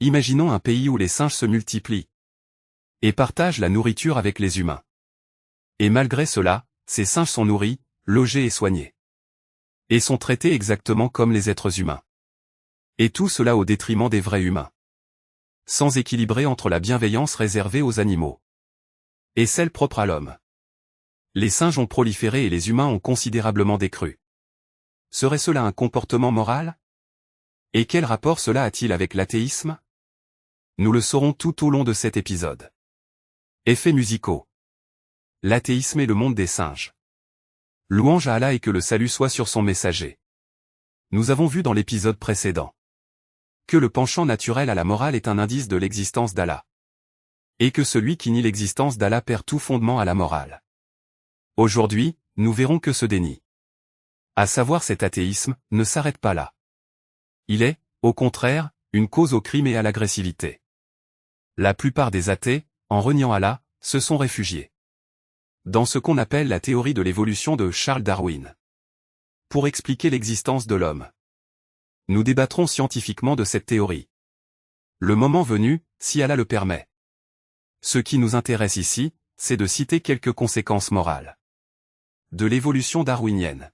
Imaginons un pays où les singes se multiplient et partagent la nourriture avec les humains. Et malgré cela, ces singes sont nourris, logés et soignés. Et sont traités exactement comme les êtres humains. Et tout cela au détriment des vrais humains. Sans équilibrer entre la bienveillance réservée aux animaux et celle propre à l'homme. Les singes ont proliféré et les humains ont considérablement décru. Serait cela un comportement moral? Et quel rapport cela a-t-il avec l'athéisme? Nous le saurons tout au long de cet épisode. Effets musicaux. L'athéisme et le monde des singes. Louange à Allah et que le salut soit sur son messager. Nous avons vu dans l'épisode précédent que le penchant naturel à la morale est un indice de l'existence d'Allah. Et que celui qui nie l'existence d'Allah perd tout fondement à la morale. Aujourd'hui, nous verrons que ce déni, à savoir cet athéisme, ne s'arrête pas là. Il est, au contraire, une cause au crime et à l'agressivité. La plupart des athées, en reniant Allah, se sont réfugiés dans ce qu'on appelle la théorie de l'évolution de Charles Darwin. Pour expliquer l'existence de l'homme, nous débattrons scientifiquement de cette théorie. Le moment venu, si Allah le permet. Ce qui nous intéresse ici, c'est de citer quelques conséquences morales de l'évolution darwinienne.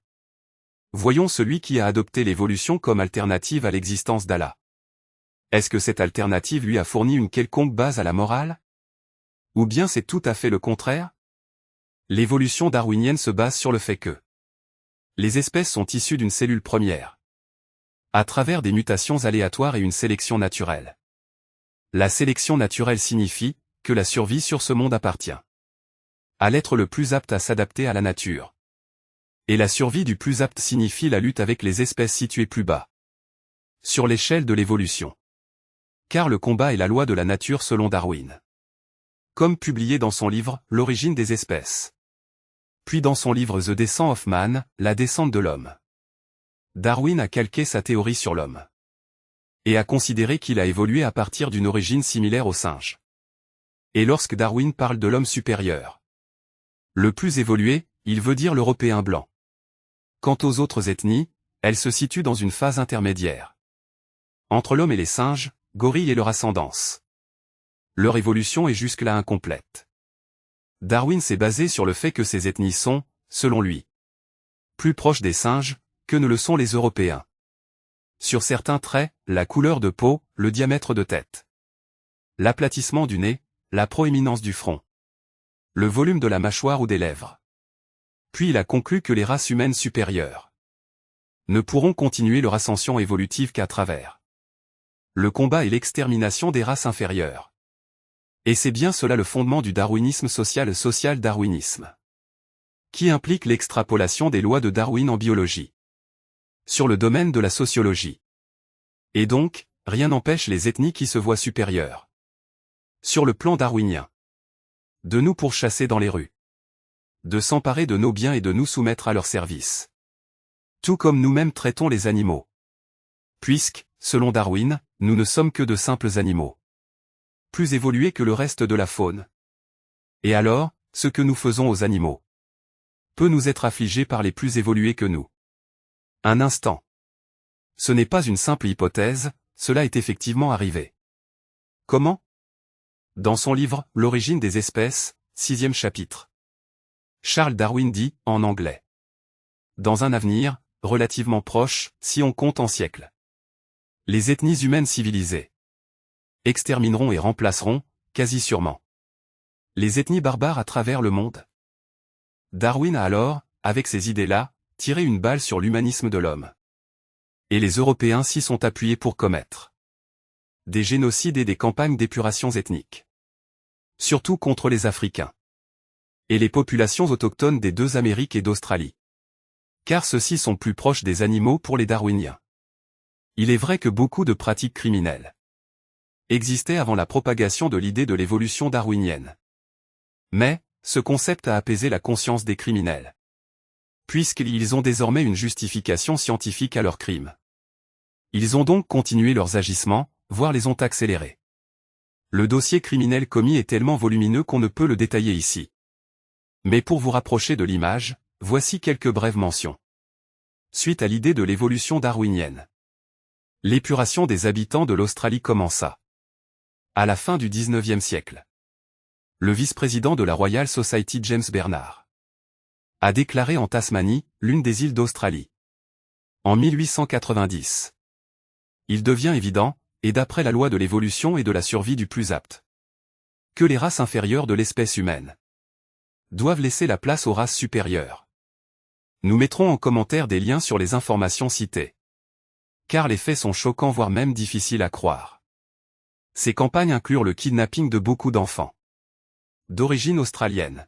Voyons celui qui a adopté l'évolution comme alternative à l'existence d'Allah. Est-ce que cette alternative lui a fourni une quelconque base à la morale? Ou bien c'est tout à fait le contraire? L'évolution darwinienne se base sur le fait que les espèces sont issues d'une cellule première, à travers des mutations aléatoires et une sélection naturelle. La sélection naturelle signifie que la survie sur ce monde appartient à l'être le plus apte à s'adapter à la nature. Et la survie du plus apte signifie la lutte avec les espèces situées plus bas sur l'échelle de l'évolution. Car le combat est la loi de la nature selon Darwin. Comme publié dans son livre « L'origine des espèces ». Puis dans son livre « The Descent of Man », la descente de l'homme. Darwin a calqué sa théorie sur l'homme. Et a considéré qu'il a évolué à partir d'une origine similaire au singe. Et lorsque Darwin parle de l'homme supérieur, le plus évolué, il veut dire l'Européen blanc. Quant aux autres ethnies, elles se situent dans une phase intermédiaire entre l'homme et les singes, gorilles et leur ascendance. Leur évolution est jusque-là incomplète. Darwin s'est basé sur le fait que ces ethnies sont, selon lui, plus proches des singes que ne le sont les Européens. Sur certains traits, la couleur de peau, le diamètre de tête, l'aplatissement du nez, la proéminence du front, le volume de la mâchoire ou des lèvres. Puis il a conclu que les races humaines supérieures ne pourront continuer leur ascension évolutive qu'à travers le combat et l'extermination des races inférieures. Et c'est bien cela le fondement du darwinisme social-darwinisme, qui implique l'extrapolation des lois de Darwin en biologie sur le domaine de la sociologie. Et donc, rien n'empêche les ethnies qui se voient supérieures sur le plan darwinien de nous pourchasser dans les rues, de s'emparer de nos biens et de nous soumettre à leur service. Tout comme nous-mêmes traitons les animaux. Puisque, selon Darwin, nous ne sommes que de simples animaux, plus évolués que le reste de la faune. Et alors, ce que nous faisons aux animaux peut nous être affligé par les plus évolués que nous. Un instant. Ce n'est pas une simple hypothèse, cela est effectivement arrivé. Comment? Dans son livre « L'origine des espèces », 6e chapitre. Charles Darwin dit, en anglais. Dans un avenir, relativement proche, si on compte en siècles, les ethnies humaines civilisées extermineront et remplaceront, quasi sûrement, les ethnies barbares à travers le monde. Darwin a alors, avec ces idées-là, tiré une balle sur l'humanisme de l'homme. Et les Européens s'y sont appuyés pour commettre des génocides et des campagnes d'épuration ethnique. Surtout contre les Africains et les populations autochtones des deux Amériques et d'Australie. Car ceux-ci sont plus proches des animaux pour les darwiniens. Il est vrai que beaucoup de pratiques criminelles existaient avant la propagation de l'idée de l'évolution darwinienne. Mais, ce concept a apaisé la conscience des criminels, puisqu'ils ont désormais une justification scientifique à leurs crimes. Ils ont donc continué leurs agissements, voire les ont accélérés. Le dossier criminel commis est tellement volumineux qu'on ne peut le détailler ici. Mais pour vous rapprocher de l'image, voici quelques brèves mentions. Suite à l'idée de l'évolution darwinienne, l'épuration des habitants de l'Australie commença. À la fin du XIXe siècle, le vice-président de la Royal Society James Bernard a déclaré en Tasmanie, l'une des îles d'Australie. En 1890. Il devient évident, et d'après la loi de l'évolution et de la survie du plus apte, que les races inférieures de l'espèce humaine doivent laisser la place aux races supérieures. Nous mettrons en commentaire des liens sur les informations citées. Car les faits sont choquants voire même difficiles à croire. Ces campagnes inclurent le kidnapping de beaucoup d'enfants d'origine australienne.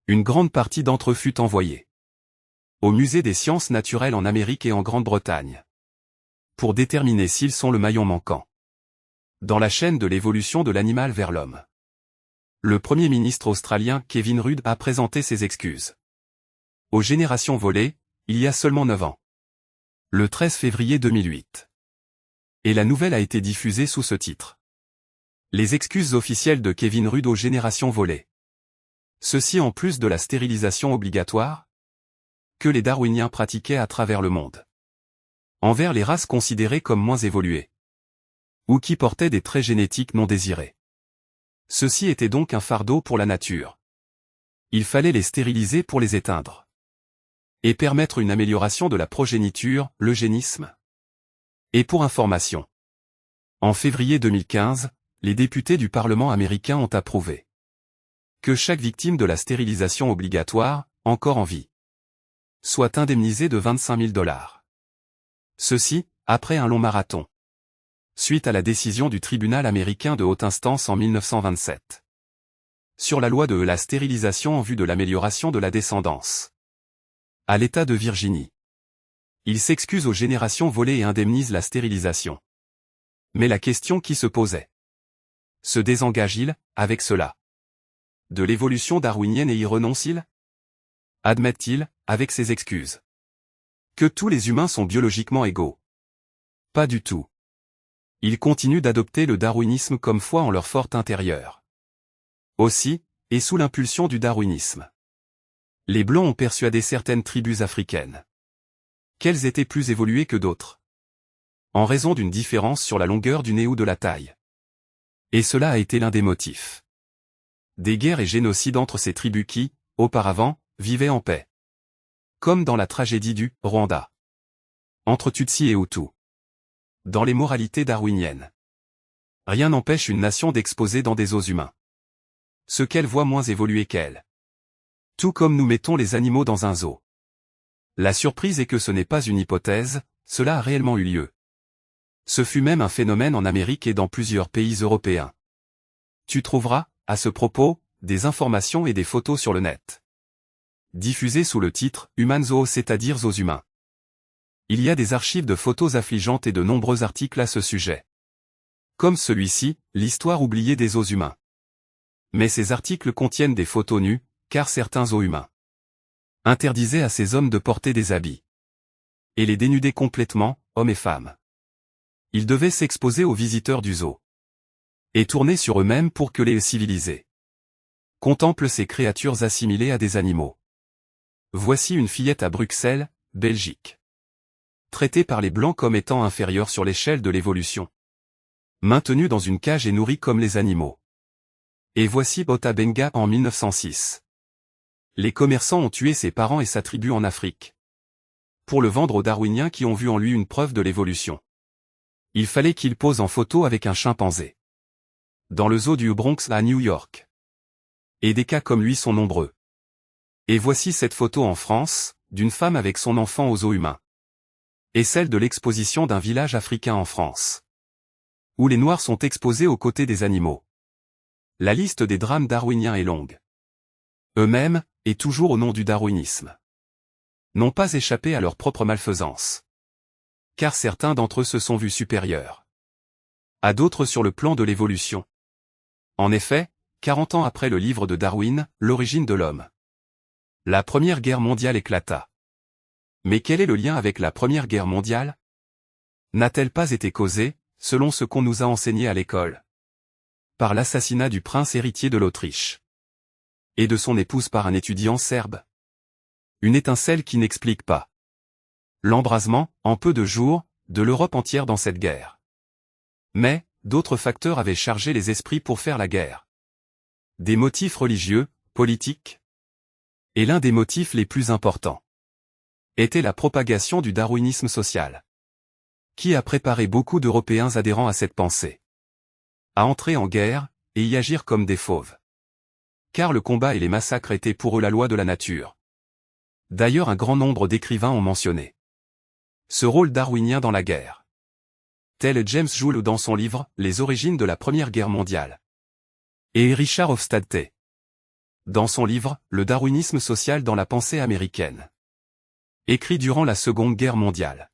Une grande partie d'entre eux fut envoyée au Musée des sciences naturelles en Amérique et en Grande-Bretagne pour déterminer s'ils sont le maillon manquant dans la chaîne de l'évolution de l'animal vers l'homme. Le Premier ministre australien Kevin Rudd a présenté ses excuses aux générations volées, il y a seulement 9 ans. Le 13 février 2008. Et la nouvelle a été diffusée sous ce titre. Les excuses officielles de Kevin Rudd aux générations volées. Ceci en plus de la stérilisation obligatoire que les darwiniens pratiquaient à travers le monde envers les races considérées comme moins évoluées ou qui portaient des traits génétiques non désirés. Ceci était donc un fardeau pour la nature. Il fallait les stériliser pour les éteindre et permettre une amélioration de la progéniture, l'eugénisme. Et pour information, en février 2015, les députés du Parlement américain ont approuvé que chaque victime de la stérilisation obligatoire, encore en vie, soit indemnisée de $25 000. Ceci, après un long marathon, suite à la décision du tribunal américain de haute instance en 1927 sur la loi de la stérilisation en vue de l'amélioration de la descendance. À l'État de Virginie. Il s'excuse aux générations volées et indemnise la stérilisation. Mais la question qui se posait. Se désengage-t-il, avec cela, de l'évolution darwinienne et y renonce-t-il? Admet-il, avec ses excuses, que tous les humains sont biologiquement égaux? Pas du tout. Il continue d'adopter le darwinisme comme foi en leur forte intérieure. Aussi, et sous l'impulsion du darwinisme, les Blancs ont persuadé certaines tribus africaines qu'elles étaient plus évoluées que d'autres, en raison d'une différence sur la longueur du nez ou de la taille. Et cela a été l'un des motifs des guerres et génocides entre ces tribus qui, auparavant, vivaient en paix. Comme dans la tragédie du Rwanda, entre Tutsi et Hutu. Dans les moralités darwiniennes, rien n'empêche une nation d'exposer dans des os humains ce qu'elle voit moins évoluer qu'elle. Tout comme nous mettons les animaux dans un zoo. La surprise est que ce n'est pas une hypothèse, cela a réellement eu lieu. Ce fut même un phénomène en Amérique et dans plusieurs pays européens. Tu trouveras, à ce propos, des informations et des photos sur le net. Diffusées sous le titre « Human Zoo », c'est-à-dire zoos humains. Il y a des archives de photos affligeantes et de nombreux articles à ce sujet. Comme celui-ci, l'histoire oubliée des zoos humains. Mais ces articles contiennent des photos nues, car certains zoos humains interdisaient à ces hommes de porter des habits et les dénudaient complètement, hommes et femmes. Ils devaient s'exposer aux visiteurs du zoo et tourner sur eux-mêmes pour que les civilisés contemplent ces créatures assimilées à des animaux. Voici une fillette à Bruxelles, Belgique, traitée par les Blancs comme étant inférieure sur l'échelle de l'évolution, maintenue dans une cage et nourrie comme les animaux. Et voici Bota Benga en 1906. Les commerçants ont tué ses parents et sa tribu en Afrique pour le vendre aux darwiniens qui ont vu en lui une preuve de l'évolution. Il fallait qu'il pose en photo avec un chimpanzé dans le zoo du Bronx à New York. Et des cas comme lui sont nombreux. Et voici cette photo en France, d'une femme avec son enfant au zoo humain. Et celle de l'exposition d'un village africain en France, où les Noirs sont exposés aux côtés des animaux. La liste des drames darwiniens est longue. Eux-mêmes, et toujours au nom du darwinisme, n'ont pas échappé à leur propre malfaisance. Car certains d'entre eux se sont vus supérieurs à d'autres sur le plan de l'évolution. En effet, 40 ans après le livre de Darwin, L'origine de l'homme, la Première Guerre mondiale éclata. Mais quel est le lien avec la Première Guerre mondiale? N'a-t-elle pas été causée, selon ce qu'on nous a enseigné à l'école, par l'assassinat du prince héritier de l'Autriche et de son épouse par un étudiant serbe? Une étincelle qui n'explique pas l'embrasement, en peu de jours, de l'Europe entière dans cette guerre. Mais, d'autres facteurs avaient chargé les esprits pour faire la guerre. Des motifs religieux, politiques. Et l'un des motifs les plus importants était la propagation du darwinisme social, qui a préparé beaucoup d'Européens adhérents à cette pensée à entrer en guerre et y agir comme des fauves. Car le combat et les massacres étaient pour eux la loi de la nature. D'ailleurs un grand nombre d'écrivains ont mentionné ce rôle darwinien dans la guerre. Tel James Joule dans son livre « Les origines de la Première Guerre mondiale » et Richard Hofstadter dans son livre « Le darwinisme social dans la pensée américaine » écrit durant la Seconde Guerre mondiale.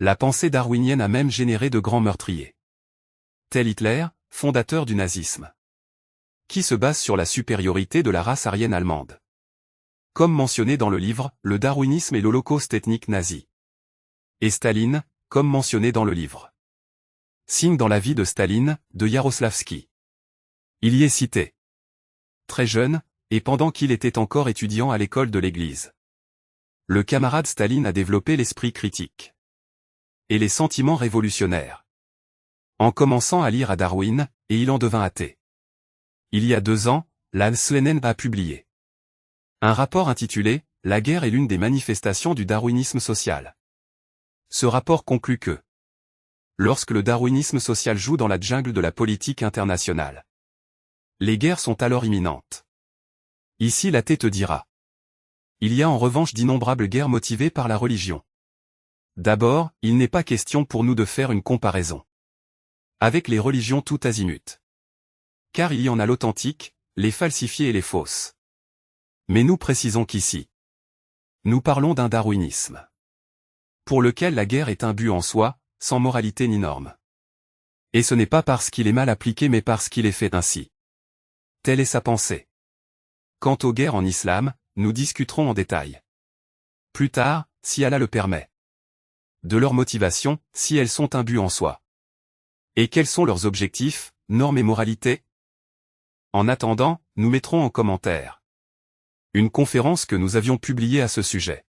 La pensée darwinienne a même généré de grands meurtriers, tel Hitler, fondateur du nazisme, qui se base sur la supériorité de la race aryenne allemande. Comme mentionné dans le livre « Le darwinisme et l'holocauste ethnique nazi ». Et Staline, comme mentionné dans le livre « Signe dans la vie de Staline » de Yaroslavski. Il y est cité. Très jeune, et pendant qu'il était encore étudiant à l'école de l'Église, le camarade Staline a développé l'esprit critique et les sentiments révolutionnaires, en commençant à lire à Darwin, et il en devint athée. Il y a 2 ans, la CNN a publié un rapport intitulé « La guerre est l'une des manifestations du darwinisme social ». Ce rapport conclut que lorsque le darwinisme social joue dans la jungle de la politique internationale, les guerres sont alors imminentes. Ici l'athée te dira. Il y a en revanche d'innombrables guerres motivées par la religion. D'abord, il n'est pas question pour nous de faire une comparaison avec les religions tout azimut. Car il y en a l'authentique, les falsifiées et les fausses. Mais nous précisons qu'ici, nous parlons d'un darwinisme pour lequel la guerre est un but en soi, sans moralité ni norme. Et ce n'est pas parce qu'il est mal appliqué mais parce qu'il est fait ainsi. Telle est sa pensée. Quant aux guerres en islam, nous discuterons en détail plus tard, si Allah le permet, de leurs motivations, si elles sont un but en soi. Et quels sont leurs objectifs, normes et moralités? En attendant, nous mettrons en commentaire une conférence que nous avions publiée à ce sujet.